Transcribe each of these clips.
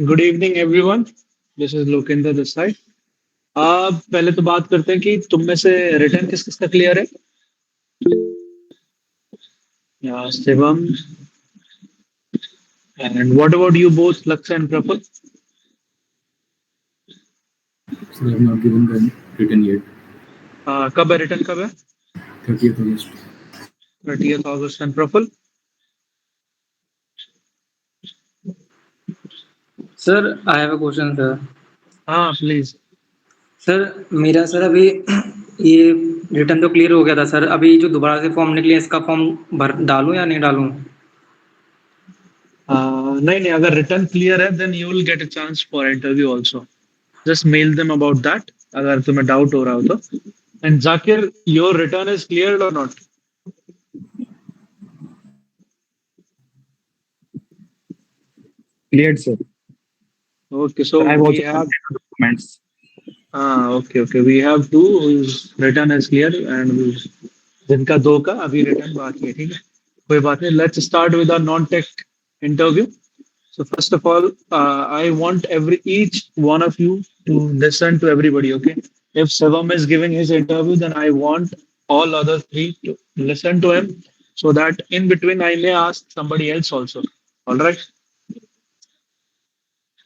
Good evening everyone. This is Lokendra this side. पहले तो बात करते हैं कि तुम में से रिटर्न किस किसका क्लियर है. Shivam. And what about you both Lakshya and Praful. So I have not given the written yet. कब है रिटर्न कब है. 30th August. 30th August and Praful. Sir I have a question sir. हाँ प्लीज. सर मेरा सर अभी ये रिटर्न तो क्लियर हो गया था सर. अभी जो दोबारा से फॉर्म निकले इसका फॉर्म भर डालूं या नहीं डालूं? नहीं नहीं, अगर रिटर्न क्लियर है then you will get a chance for interview also. Just mail them about that अगर तुम्हें डाउट हो रहा हो तो. And Zakir, your return is clear or not. Cleared, sir. Okay, so I have we also have. completed the documents. Okay, okay. We have two whose return is clear and जिनका दो का अभी रिटर्न बाकी है. ठीक है, कोई बात नहीं. Let's start with our non-tech interview. So first of all, I want each one of you to listen to everybody. Okay, if Shivam is giving his interview, then I want all other three to listen to him, so that in between I may ask somebody else also. All right.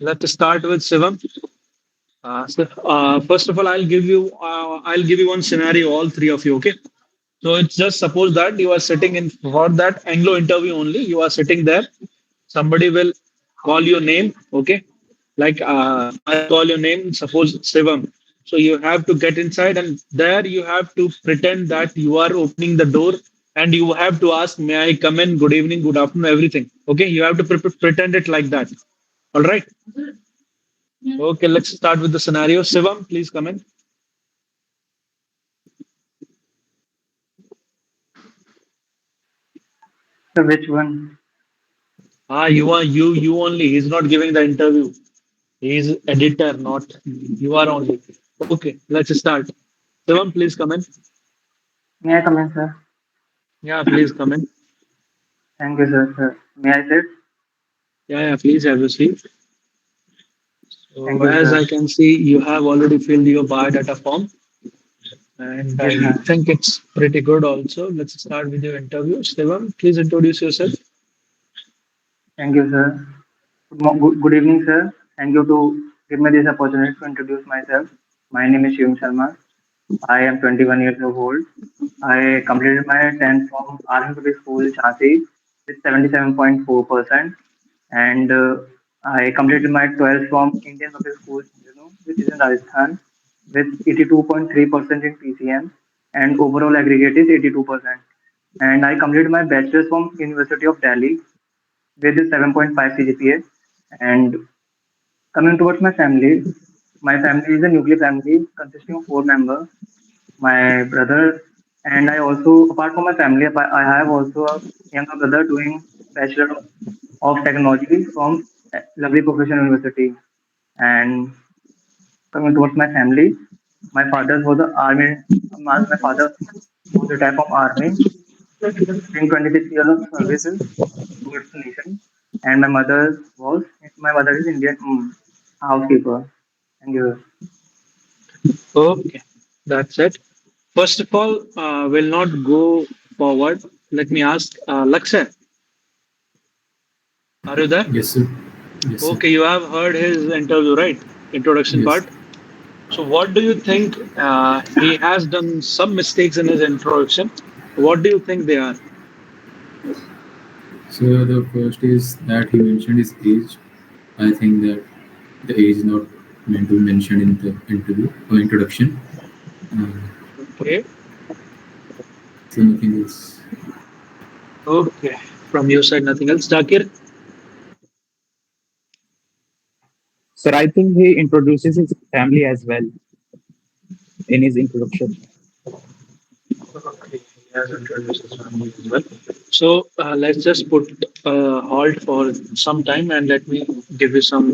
Let's start with Shivam. First of all, I'll give you one scenario, all three of you. Okay. So it's just suppose that you are sitting in for that Anglo interview only. You are sitting there. Somebody will call your name. Okay. Like I call your name. Suppose Shivam. So you have to get inside, and there you have to pretend that you are opening the door, and you have to ask, "May I come in? Good evening, good afternoon, everything." Okay. You have to pretend it like that. All right. Okay. Let's start with the scenario. Shivam, please come in. Sir, which one? You only. He's not giving the interview. He's editor, not you are only. Okay, let's start. Shivam, please come in. May I come in, sir? Yeah, please come in. Thank you, sir. May I sit? Yeah, please have a seat. Thank So you, as sir. I can see, you have already filled your biodata form, and Yes, I sir. think it's pretty good also. Let's start with your interview. Shivam, please introduce yourself. Thank you, sir. Good evening, sir. Thank you to give me this opportunity to introduce myself. My name is Shivam Sharma. I am 21 years of old. I completed my 10th from Army Public School, Jhansi, with 77.4%, and I completed my 12th from Indian Public School, which is in Rajasthan, with 82.3% in PCM, and overall aggregate is 82%. And I completed my bachelor's from University of Delhi with a 7.5 CGPA. And coming towards my family is a nuclear family consisting of four members. My brother and I also, apart from my family, I have also a younger brother doing Bachelor of Technology from Lovely Professional University. And coming towards my family, my father was the army. My father was retired from army, doing 26 years of services towards the nation. And my mother is Indian housekeeper. Thank you. Okay, that's it. First of all, we'll not go forward. Let me ask Lakshay, are you there? Yes, sir. Yes, sir. Okay, you have heard his interview, right? Introduction Yes. part. So, what do you think? He has done some mistakes in his introduction. What do you think they are? So the first is that he mentioned his age. I think that the age is not meant to be mentioned in the interview or introduction. Uh, Okay. so nothing else. Okay. From your side, nothing else. Zakir? Sir, I think he introduces his family as well in his introduction. Okay. He has introduced his family as well. So, let's just put a halt for some time and let me give you some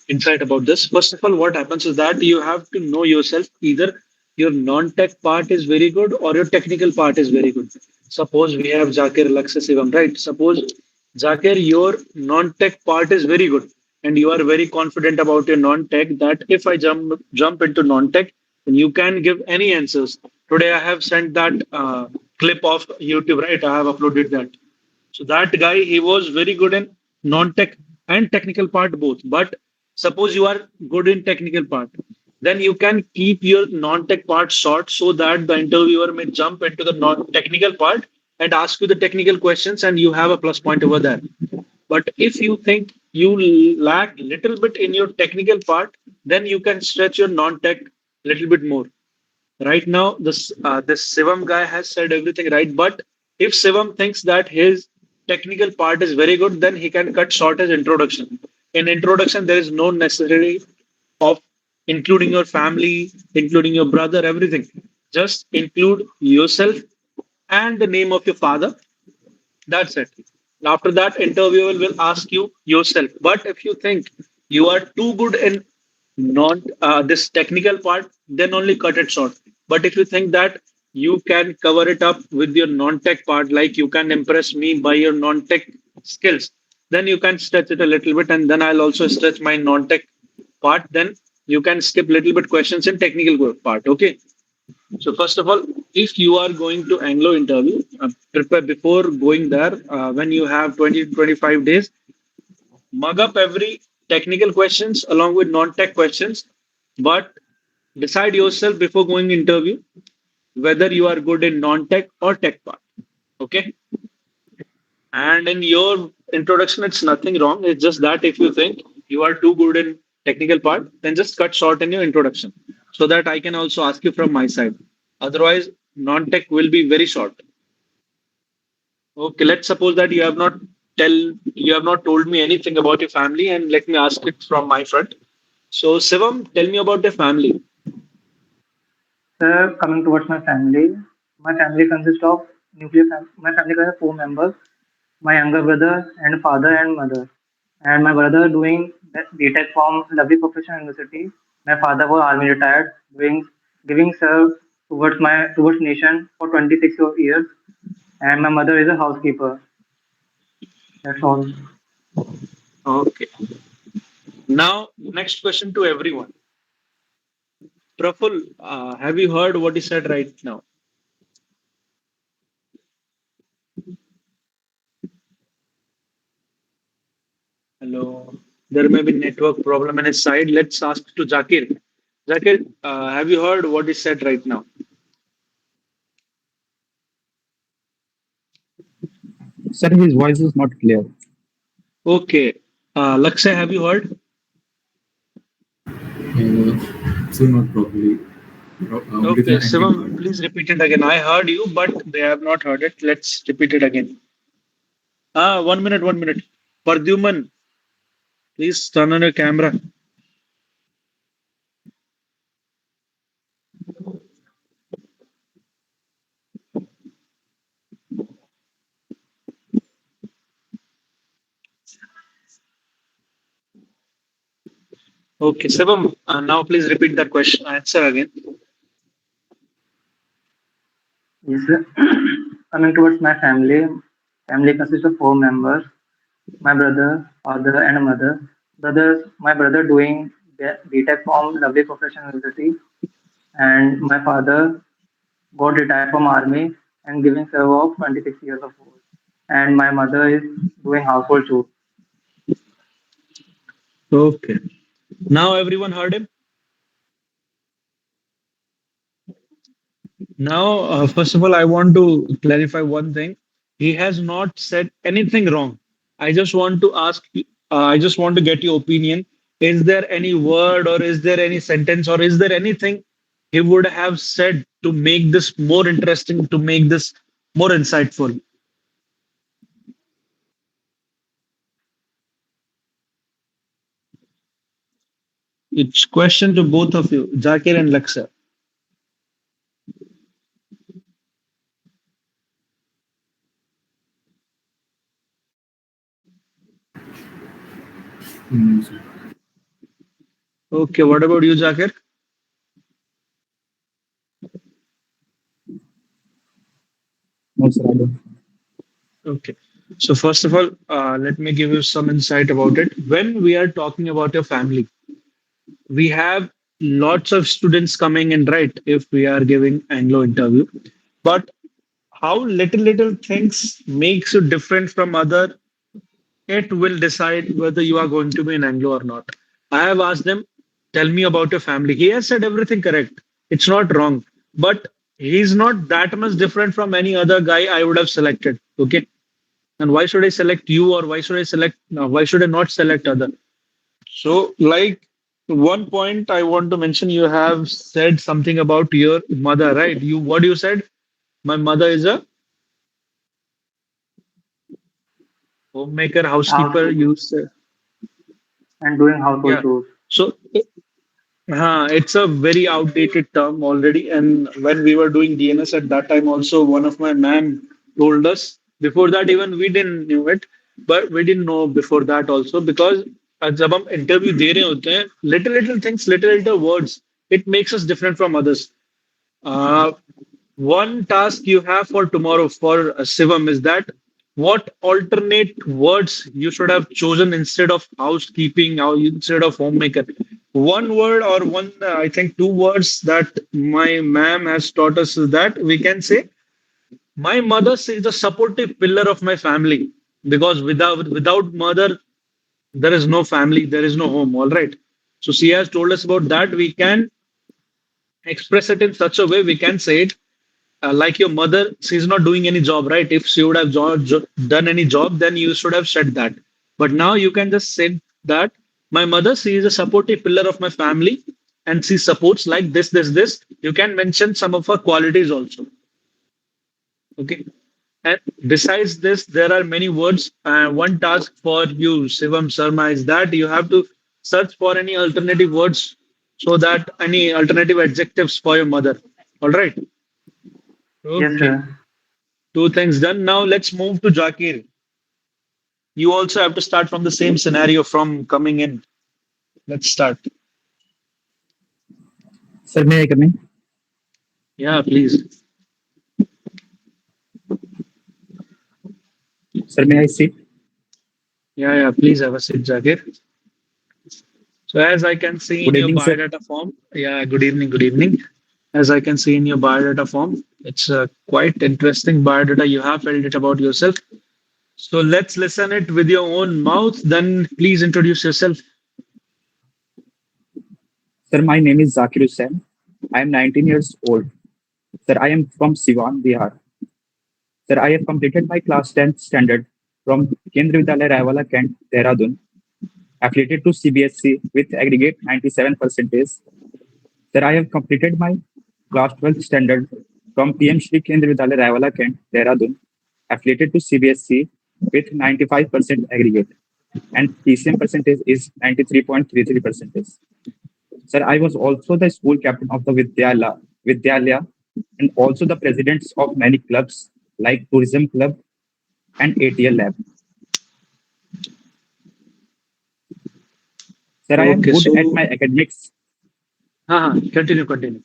insight about this. First of all, what happens is that you have to know yourself. Either your non-tech part is very good or your technical part is very good. Suppose we have Zakir, Lakshay, Shivam, right? Suppose Zakir, your non-tech part is very good and you are very confident about your non-tech that if I jump into non-tech, then you can give any answers. Today I have sent that clip of YouTube, right? I have uploaded that. So that guy, he was very good in non-tech and technical part both. But suppose you are good in technical part, then you can keep your non-tech part short so that the interviewer may jump into the non-technical part and ask you the technical questions, and you have a plus point over there. But if you think you lack little bit in your technical part, then you can stretch your non-tech little bit more. Right now, this Shivam guy has said everything right. But if Shivam thinks that his technical part is very good, then he can cut short his introduction. In introduction, there is no necessary of including your family, including your brother, everything. Just include yourself and the name of your father. That's it. After that, interviewer will ask you yourself. But if you think you are too good in not this technical part, then only cut it short. But if you think that you can cover it up with your non-tech part, like you can impress me by your non-tech skills, then you can stretch it a little bit, and then I'll also stretch my non-tech part. Then you can skip little bit questions in technical part. Okay. So first of all, if you are going to Anglo interview, prepare before going there. When you have 20 to 25 days, mug up every technical questions along with non-tech questions, but decide yourself before going interview whether you are good in non-tech or tech part. Okay. And in your introduction, it's nothing wrong. It's just that if you think you are too good in technical part, then just cut short in your introduction so that I can also ask you from my side. Otherwise, non-tech will be very short. Okay, let's suppose that you have not told me anything about your family, and let me ask it from my front. So, Shivam, tell me about your family. Sir, coming towards my family consists of my family consists of four members: my younger brother and father and mother. And my brother doing BTech from Lovely Professional University. My father was army retired, doing giving serve towards nation for 26 years. And my mother is a housekeeper. That's all. Okay. Now, next question to everyone. Prafull, have you heard what he said right now? Hello. There may be network problem on his side. Let's ask to Zakir. Zakir, have you heard what he said right now? Sir, his voice is not clear. Okay. Lakshay, have you heard? So not properly. Only the Okay, ending Shivam, part. please repeat it again. I heard you, but they have not heard it. Let's repeat it again. 1 minute, 1 minute. Pradyuman, please turn on your camera. Okay, Shivam, now please repeat that question. Answer again. Yes, sir. Coming towards my family consists of four members: my brother, father, and a mother. My brother doing BTech from Lovely Professional University, and my father got retired from army and giving serve of 26 years of old. And my mother is doing household chores. Okay. Now everyone heard him. Now, first of all, I want to clarify one thing. He has not said anything wrong. I just want to I just want to get your opinion. Is there any word, or is there any sentence, or is there anything he would have said to make this more interesting, to make this more insightful? It's question to both of you, Zakir and Laksa. So, Okay, what about you, Zakir? No, sir, I don't. Okay. So first of all, let me give you some insight about it. When we are talking about your family, we have lots of students coming in, right? If we are giving Anglo interview, but how little things makes you different from other, it will decide whether you are going to be an Anglo or not. I have asked them, tell me about your family. He has said everything correct. It's not wrong, but he's not that much different from any other guy I would have selected. Okay, and why should I select you, or why should I select? No, why should I not select other? So, like one point I want to mention, you have said something about your mother, right? You what you said? My mother is a homemaker, housekeeper. Housekeeper You said, and doing household yeah. chores. So it's a very outdated term already. And when we were doing DNS at that time, also one of my ma'am told us. Before that, even we didn't knew it, but we didn't know before that also because जब हम interview दे रहे होते हैं little things, little words, it makes us different from others. Uh, One task you have for tomorrow for Shivam is that what alternate words you should have chosen instead of housekeeping or instead of homemaker. One word or one, I think two words that my ma'am has taught us is that we can say, my mother is the supportive pillar of my family because without mother, there is no family, there is no home. All right. So she has told us about that. We can express it in such a way we can say it like your mother, she's not doing any job, right? If she would have done any job, then you should have said that. But now you can just say that my mother, she is a supportive pillar of my family and she supports like this. You can mention some of her qualities also. Okay. And besides this, there are many words. One task for you, Shivam Sharma, is that you have to search for any alternative words so that any alternative adjectives for your mother. All right. Yes, Okay. sir. Two things done. Now let's move to Zakir. You also have to start from the same scenario from coming in. Let's start. Sir, may I come in? Yeah, please. Sir, may I sit? Yeah, please have a seat, Zakir. So as I can see in Good your evening, sir. biodata form, yeah, good evening. As I can see in your biodata form, it's a quite interesting biodata you have filled it about yourself. So let's listen it with your own mouth. Then please introduce yourself. Sir, my name is Zakir Hussain. I am 19 years old. Sir, I am from Siwan, Bihar. Sir, I have completed my class 10th standard from Kendra Vidyalaya Raiwala Kent, Dehradun, affiliated to CBSE with aggregate 97 percentage. Sir, I have completed my class 12th standard from PM Shri Kendra Vidyalaya Raiwala Kent, Dehradun, affiliated to CBSE with 95% aggregate, and PCM percentage is 93.33 percentage. Sir, I was also the school captain of the Vidyalaya and also the presidents of many clubs like Tourism Club and ATL Lab. Sir, I am Okay, good at so my academics. continue.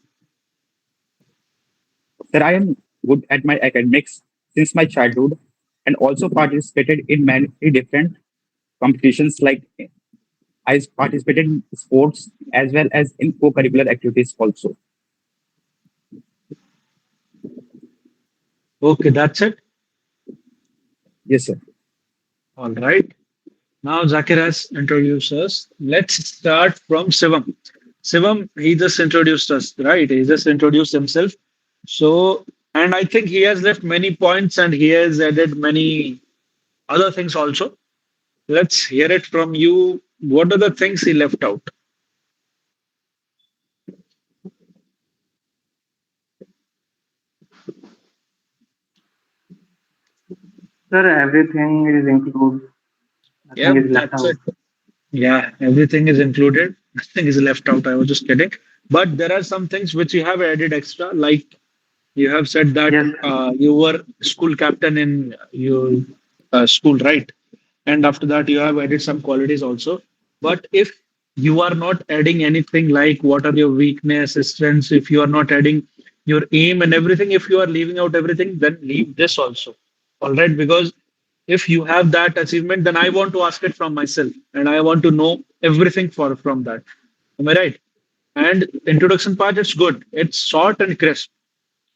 Sir, I am good at my academics since my childhood and also participated in many different competitions like I participated in sports as well as in co-curricular activities also. Okay, that's it. Yes, sir. All right. Now Zakir has introduced us. Let's start from Shivam. Shivam, he just introduced us, right? He just introduced himself. So, and I think he has left many points and he has added many other things also. Let's hear it from you. What are the things he left out? Sir, everything is included. Nothing Yeah, is left that's out. it. Yeah, everything is included. Nothing is left out. I was just kidding. But there are some things which you have added extra, like you have said that Yes, you were school captain in your school, right? And after that, you have added some qualities also. But if you are not adding anything like what are your weakness, strengths, if you are not adding your aim and everything, if you are leaving out everything, then leave this also. All right, because if you have that achievement, then I want to ask it from myself and I want to know everything from that. Am I right? And introduction part is good. It's short and crisp.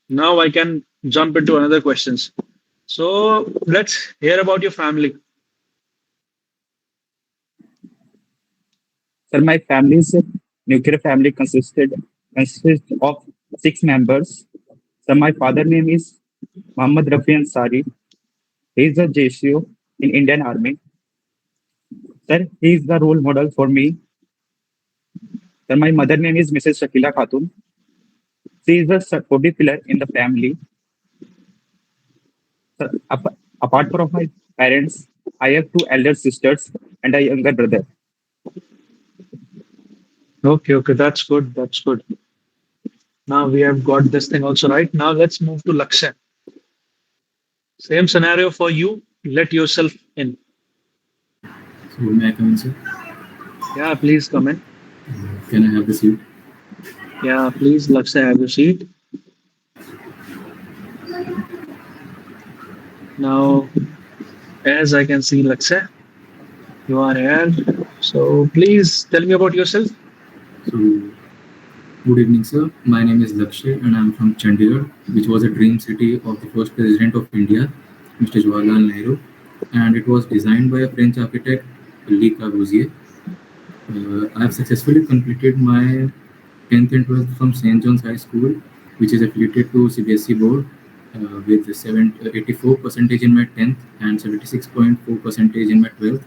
Now I can jump into another questions. So let's hear about your family. Sir, my family's nuclear family consists of 6 members. Sir, my father name is Muhammad Rafi Ansari. He is a JCO in Indian Army. Sir, he is the role model for me. Sir, my mother name is Mrs. Shakila Khatun. She is a supportive pillar in the family. Sir, apart from my parents, I have 2 elder sisters and a younger brother. Okay, okay, that's good. That's good. Now we have got this thing also right. Now let's move to Lakshay. Same scenario for you. Let yourself in. So may I come in, sir? Yeah, please come in. Can I have the seat? Yeah, please, Lakshay, have your seat. Now, as I can see, Lakshay, you are here. So please tell me about yourself. So, good evening, sir. My name is Lakshay, and I'm from Chandigarh, which was a dream city of the first president of India, Mr. Jawaharlal Nehru, and it was designed by a French architect, Le Corbusier. I have successfully completed my 10th and 12th from St. John's High School, which is affiliated to CBSE board, with 84 percentage in my 10th and 76.4 percentage in my 12th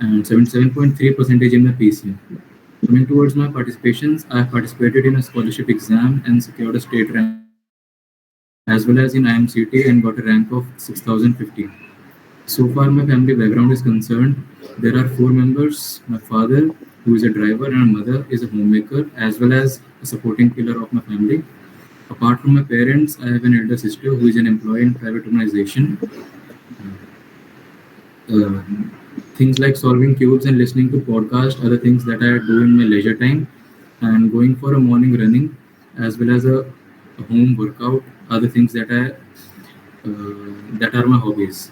and 77.3 percentage in my PCM. Coming towards my participations, I have participated in a scholarship exam and secured a state rank, as well as in IMCT and got a rank of 6015. So far, my family background is concerned, there are 4 members: my father, who is a driver, and my mother is a homemaker, as well as a supporting pillar of my family. Apart from my parents, I have an elder sister who is an employee in private organization. Uh, Things like solving cubes and listening to podcasts are the things that I do in my leisure time, and going for a morning running as well as a home workout are the things that are my hobbies.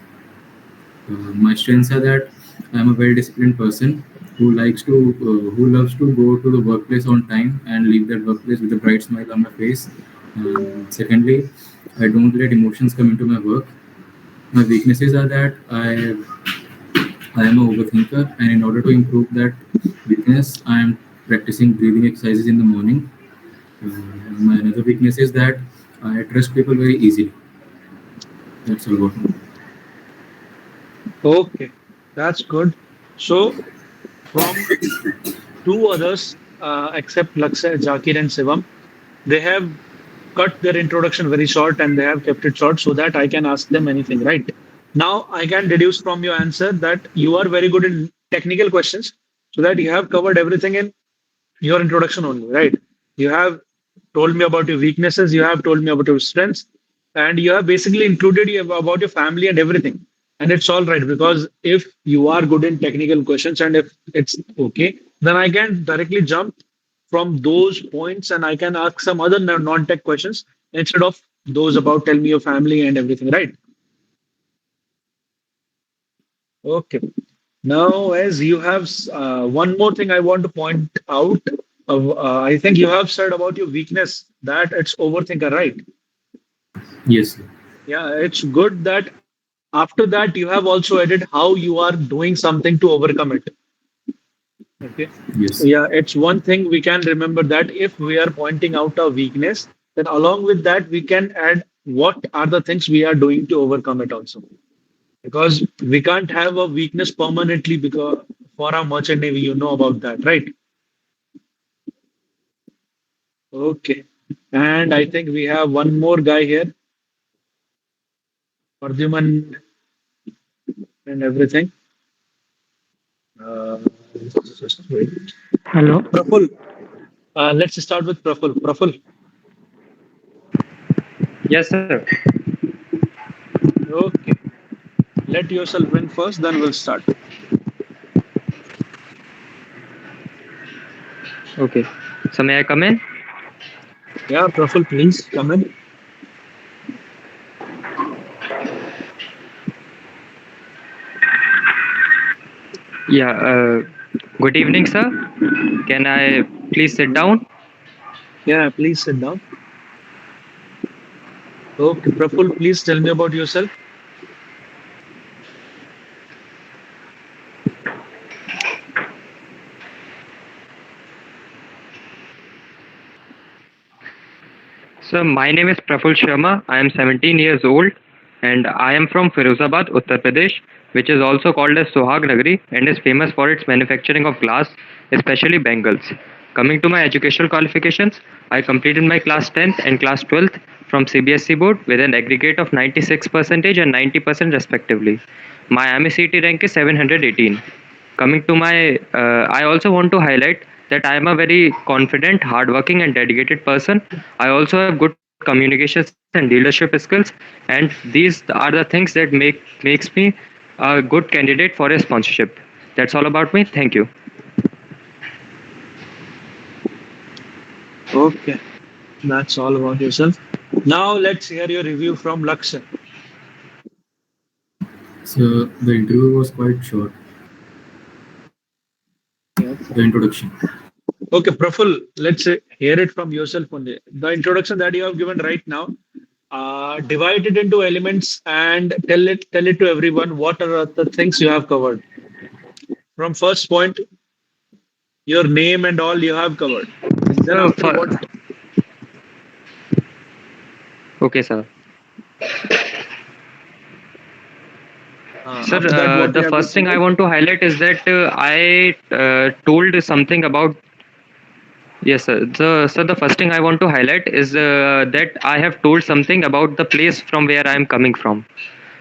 My strengths are that I am a very disciplined person who loves to go to the workplace on time and leave that workplace with a bright smile on my face. Secondly, I don't let emotions come into my work. My weaknesses are that I am a overthinker, and in order to improve that weakness, I am practicing breathing exercises in the morning. Uh, my another weakness is that I trust people very easily. That's all about me. Okay, that's good. So, from two others, except Lakshay, Zakir, and Shivam, they have cut their introduction very short and they have kept it short so that I can ask them anything, right? Now, I can deduce from your answer that you are very good in technical questions, so that you have covered everything in your introduction only, right? You have told me about your weaknesses, you have told me about your strengths, and you have basically included about your family and everything. And it's all right because if you are good in technical questions and if it's okay, then I can directly jump from those points and I can ask some other non-tech questions instead of those about tell me your family and everything, right? Okay. Now, as you have one more thing I want to point out, I think you have said about your weakness that it's overthinker, right? Yes, sir. Yeah, it's good that after that you have also added how you are doing something to overcome it. Okay. So Yes. yeah, it's one thing we can remember that if we are pointing out a weakness, then along with that we can add what are the things we are doing to overcome it also. Because we can't have a weakness permanently because for our merchant navy, you know about that, right? Okay. And I think we have one more guy here, Pradyuman and everything. Uh, just wait. Hello. Prafull. Let's start with Prafull. Prafull. Yes, sir. Okay. Let yourself win first, then we'll start. Okay. So may I come in? Yeah, Prafull, please come in. Yeah, good evening, sir. Can I please sit down? Yeah, please sit down. Okay, Praful, please tell me about yourself. So, my name is Prafull Sharma. I am 17 years old and I am from Firozabad, Uttar Pradesh, which is also called as Sohag Nagari and is famous for its manufacturing of glass, especially bangles. Coming to my educational qualifications, I completed my class 10th and class 12th from CBSE board with an aggregate of 96% and 90% respectively. My MECT rank is 718. Coming to my, I also want to highlight that I am a very confident, hardworking, and dedicated person. I also have good communications and leadership skills, and these are the things that makes me a good candidate for a sponsorship. That's all about me. Thank you. Okay, that's all about yourself. Now let's hear your review from Lakshay. So the interview was quite short. Yes. The introduction. Okay, Praful, let's hear it from yourself only. The introduction that you have given right now, divide it into elements and tell it to everyone what are the things you have covered. From first point, your name and all you have covered. And then So, after for, what okay, sir. Sir, after that what the you have to first thing I say. want to highlight is that I told something about. Yes, sir. The first thing I want to highlight is that I have told something about the place from where I am coming from.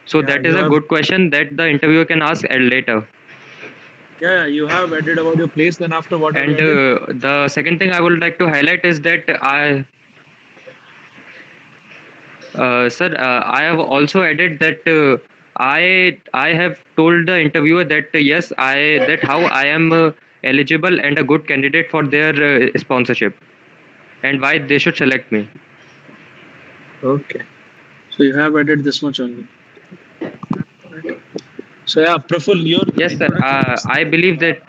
So Yeah, that you is a have good question that the interviewer can ask at later. yeah, you have added about your place. Then after what have you And added? the second thing I would like to highlight is that sir, I have also added that I have told the interviewer that yes, I that how I am eligible and a good candidate for their sponsorship and why they should select me. Okay. So you have added this much only. Right. So yeah, Praful, your Yes, sir. introduction. I believe that.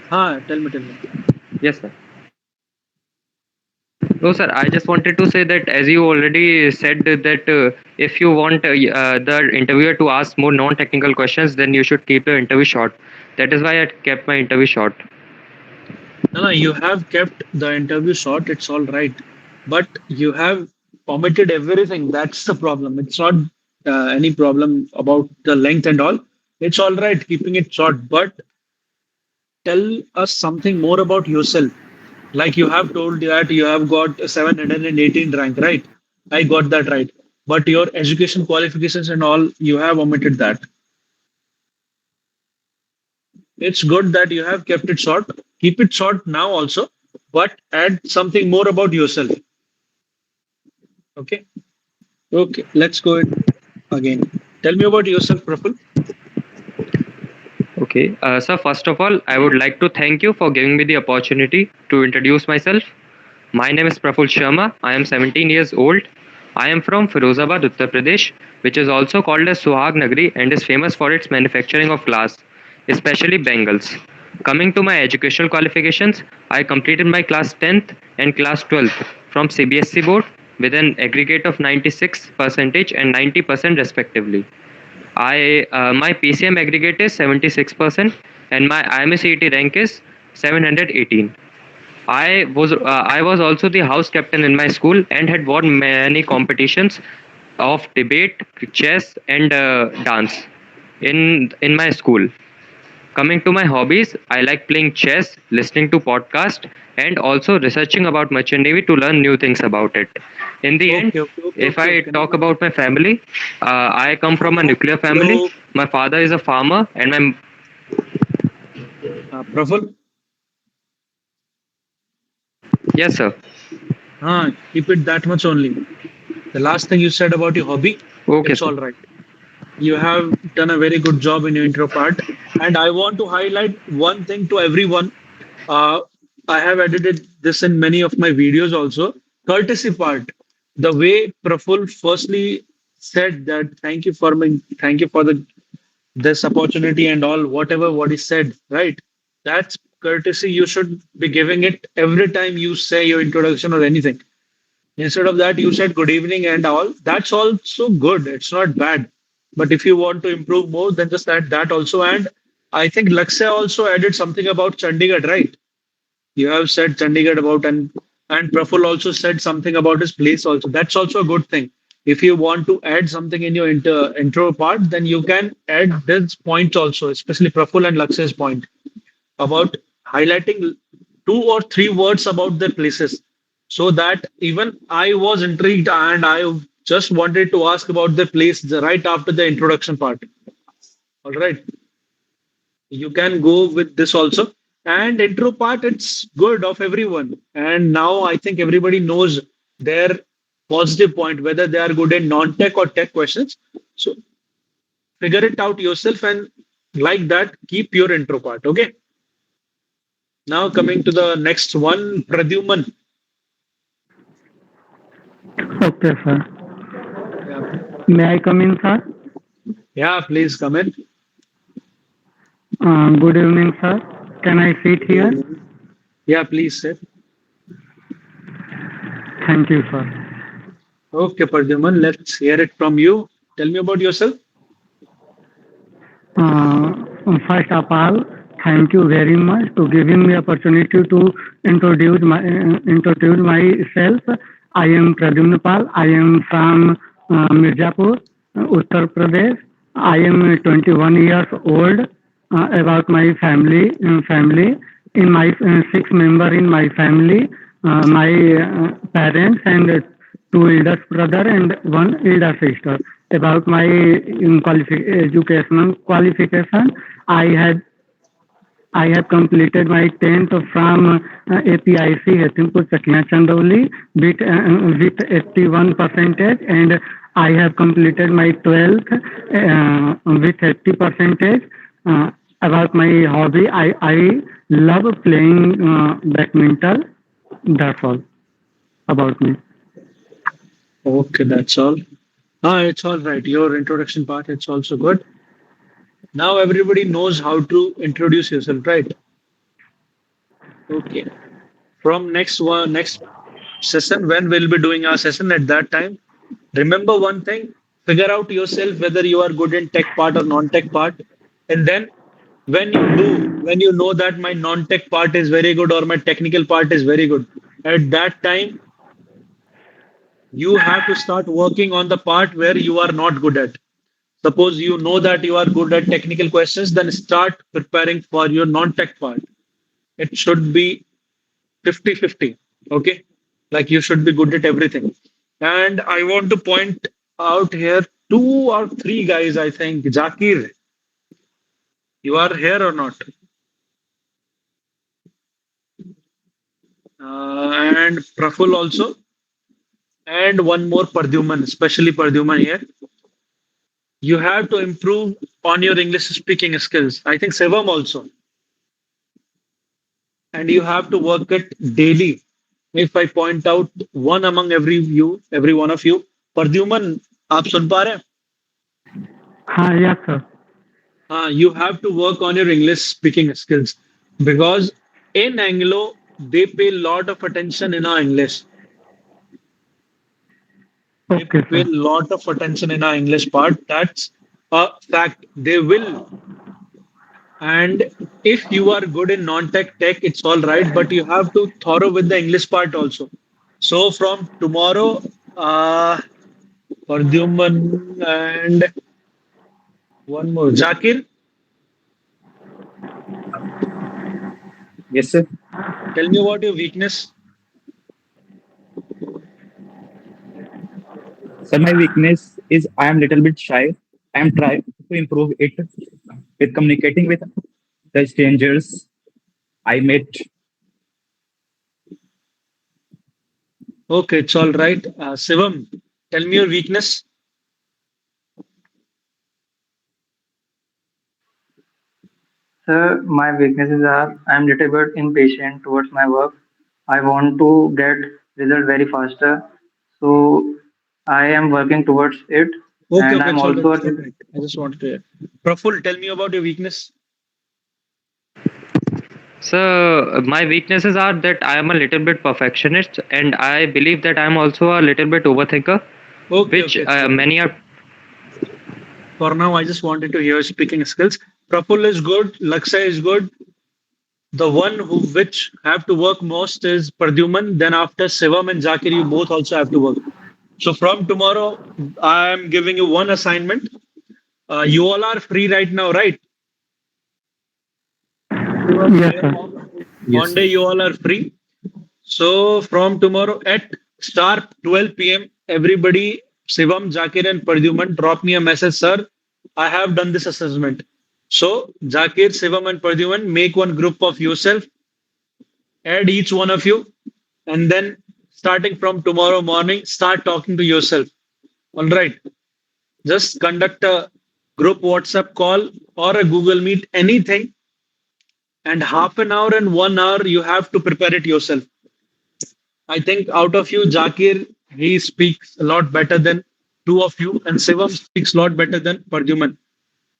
Tell me. Yes, sir. No, sir. I just wanted to say that as you already said that if you want the interviewer to ask more non-technical questions, then you should keep the interview short. That is why I kept my interview short. No, you have kept the interview short. It's all right, but you have omitted everything. That's the problem. It's not any problem about the length and all. It's all right keeping it short, but tell us something more about yourself. Like you have told that you have got a 718 rank, right? I got that right. But your education qualifications and all, you have omitted that. It's good that you have kept it short. Keep it short now also, but add something more about yourself. Okay. Okay. Let's go it again. Tell me about yourself, Praful. Okay. So first of all, I would like to thank you for giving me the opportunity to introduce myself. My name is Prafull Sharma. I am 17 years old. I am from Firozabad, Uttar Pradesh, which is also called as Sohag Nagari and is famous for its manufacturing of glass, especially bangles. Coming to my educational qualifications, I completed my class 10th and class 12th from CBSE board with an aggregate of 96% and 90% respectively. I my PCM aggregate is 76% and my IMCET rank is 718. I was also the house captain in my school and had won many competitions of debate, chess, and dance in my school. Coming to my hobbies, I like playing chess, listening to podcasts, and also researching about merchant navy to learn new things about it. In the end, if I Okay. talk about my family, I come from a nuclear family. Hello, My father is a farmer, and my Praful. yes, sir. Keep it that much only. The last thing you said about your hobby, Okay, it's sir. all right. You have done a very good job in your intro part. And I want to highlight one thing to everyone. Uh, I have edited this in many of my videos also. Courtesy part. The way Praful firstly said that thank you for the this opportunity and all, whatever what is said, right? That's courtesy. You should be giving it every time you say your introduction or anything. Instead of that, you said good evening and all. That's also good. It's not bad. But if you want to improve more, then just add that also. And I think Lakshay also added something about Chandigarh, right? You have said Chandigarh about and Prafull also said something about his place also. That's also a good thing. If you want to add something in your intro part, then you can add this point also, especially Prafull and Lakshay's point about highlighting two or three words about the places, so that even I was intrigued and I just wanted to ask about the place right after the introduction part. All right, you can go with this also. And intro part, it's good of everyone. And now I think everybody knows their positive point, whether they are good in non-tech or tech questions. So figure it out yourself and like that, keep your intro part. Okay. Now coming to the next one, Pradyuman. Okay, sir. Yeah, May I come in, sir? yeah, please come in. Good evening, sir. Can I sit Good here? evening. Yeah, please say. Thank you, sir. Okay, Pradyuman, let's hear it from you. Tell me about yourself. Uh, First of all, thank you very much to giving me opportunity to introduce myself. I am Pradyuman Pal. I am from Mirzapur, Uttar Pradesh. I am 21 years old. About my family in my six member in my family, my parents and two elder brother and one elder sister. About my educational qualification, I had I have completed my 10th from APIC Hatimpur Chakia Chandauli with 81 percentage, and I have completed my 12th with 80 percentage. About my hobby, I love playing badminton. That's all about me. Okay, that's all. Ah, it's all right. Your introduction part, it's also good. Now everybody knows how to introduce yourself, right? Okay. From next session, when we'll be doing our session at that time, remember one thing, figure out yourself whether you are good in tech part or non-tech part. And then when you know that my non-tech part is very good or my technical part is very good, at that time, you have to start working on the part where you are not good at. Suppose you know that you are good at technical questions, then start preparing for your non-tech part. It should be 50-50. Okay. Like you should be good at everything. And I want to point out here two or three guys, I think. Zakir, you are here or not? And Prafull also. And one more Pradyuman, especially Pradyuman here. You have to improve on your English speaking skills. I think Shivam also. And you have to work it daily. If I point out one among every one of you, Pradyuman, आप सुन पा रहे हैं? Yes, sir. You have to work on your English speaking skills because in Anglo they pay a lot of attention in our English. They Okay, pay a sir. lot of attention in our English part. That's a fact. They will. And if you are good in non-tech tech, it's all right, but you have to thorough with the English part also. So from tomorrow, Pradyuman and one more, Zakir, Yes, sir. tell me about your weakness. Sir, my weakness is I am little bit shy. I am trying to improve it with communicating with the strangers I met. Okay, it's all right. Shivam, tell me your weakness. Sir, my weaknesses are I'm little bit impatient towards my work. I want to get result very faster. So I am working towards it. Okay, and okay, I'm it's all right. also It's all right. I just wanted to hear. Prafull, tell me about your weakness. So my weaknesses are that I am a little bit perfectionist, and I believe that I am also a little bit overthinker, Okay, which okay, it's all right. many are. For now, I just wanted to hear your speaking skills. Prafull is good. Lakshay is good. The one who which have to work most is Pradyuman. Then after Shivam and Zakir, you both also have to work. So from tomorrow, I am giving you one assignment. You all are free right now, right? Everyone Yes, here sir. Yes, Monday, sir. you all are free. So from tomorrow at sharp 12 p.m., everybody, Shivam, Zakir, and Pradyuman, drop me a message, sir. I have done this assessment. So Zakir, Shivam, and Pradyuman, make one group of yourself, add each one of you, and then starting from tomorrow morning, start talking to yourself. All right. Just conduct a group WhatsApp call or a Google Meet, anything, and half an hour and 1 hour you have to prepare it yourself. I think out of you, Zakir, he speaks a lot better than two of you, and Shivam speaks a lot better than Pradyuman.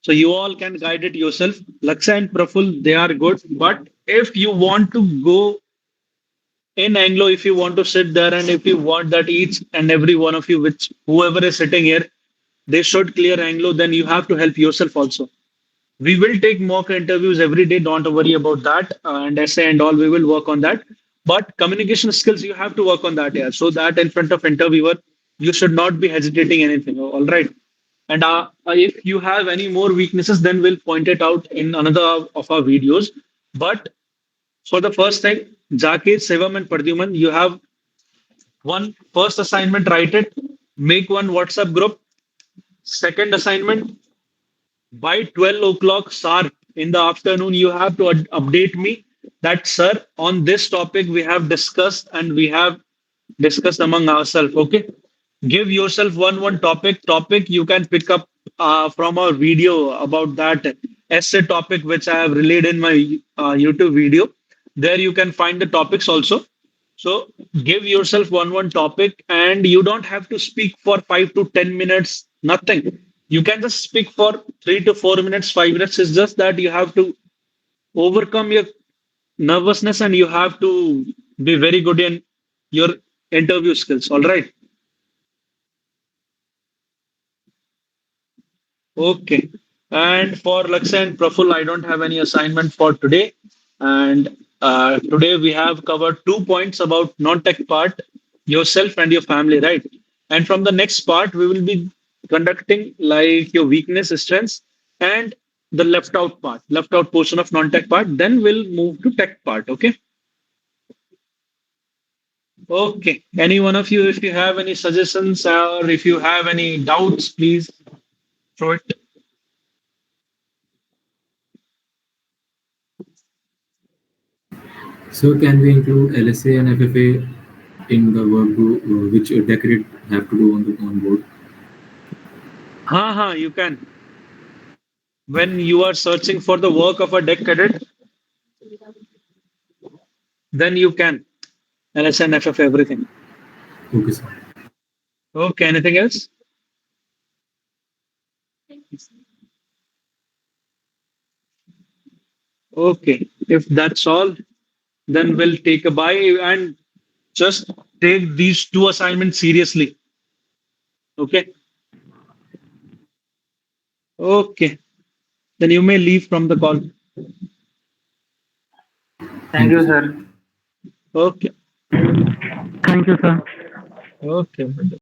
So you all can guide it yourself. Lakshay and Prafull, they are good. But if you want to go in Anglo, if you want to sit there and if you want that each and every one of you, which whoever is sitting here, they should clear Anglo, then you have to help yourself also. We will take mock interviews every day. Don't worry about that. And essay and all, we will work on that. But communication skills, you have to work on that, yeah. So that in front of interviewer, you should not be hesitating anything. All right. And if you have any more weaknesses, then we'll point it out in another of our videos. But for the first time, Zakir, Sevam, and Pradyuman, you have one first assignment, write it, make one WhatsApp group. Second assignment, by 12 o'clock sharp in the afternoon, you have to update me that, sir, on this topic we have discussed and we have discussed among ourselves. Okay. Give yourself one topic you can pick up from our video about that essay topic which I have relayed in my YouTube video. There you can find the topics also. So give yourself one topic, and you don't have to speak for 5 to 10 minutes. Nothing. You can just speak for 3 to 4 minutes, 5 minutes. It's just that you have to overcome your nervousness and you have to be very good in your interview skills. All right. Okay. And for Lakshay and Prafull, I don't have any assignment for today. And today we have covered 2 points about non-tech part, yourself and your family, right? And from the next part, we will be conducting like your weakness, strengths, and the left out portion of non-tech part. Then we'll move to tech part. Okay. Okay. Any one of you, if you have any suggestions or if you have any doubts, please throw it. So can we include LSA and FFA in the work group, which decorate have to do on the on board? You can. When you are searching for the work of a deck cadet, then you can. LSNFF, everything. Okay, sir. Okay, anything else? Okay, if that's all, then we'll take a bye and just take these two assignments seriously. Okay, okay, then you may leave from the call. Thank Thank you, you, sir. sir. Okay, Thank you, sir. okay.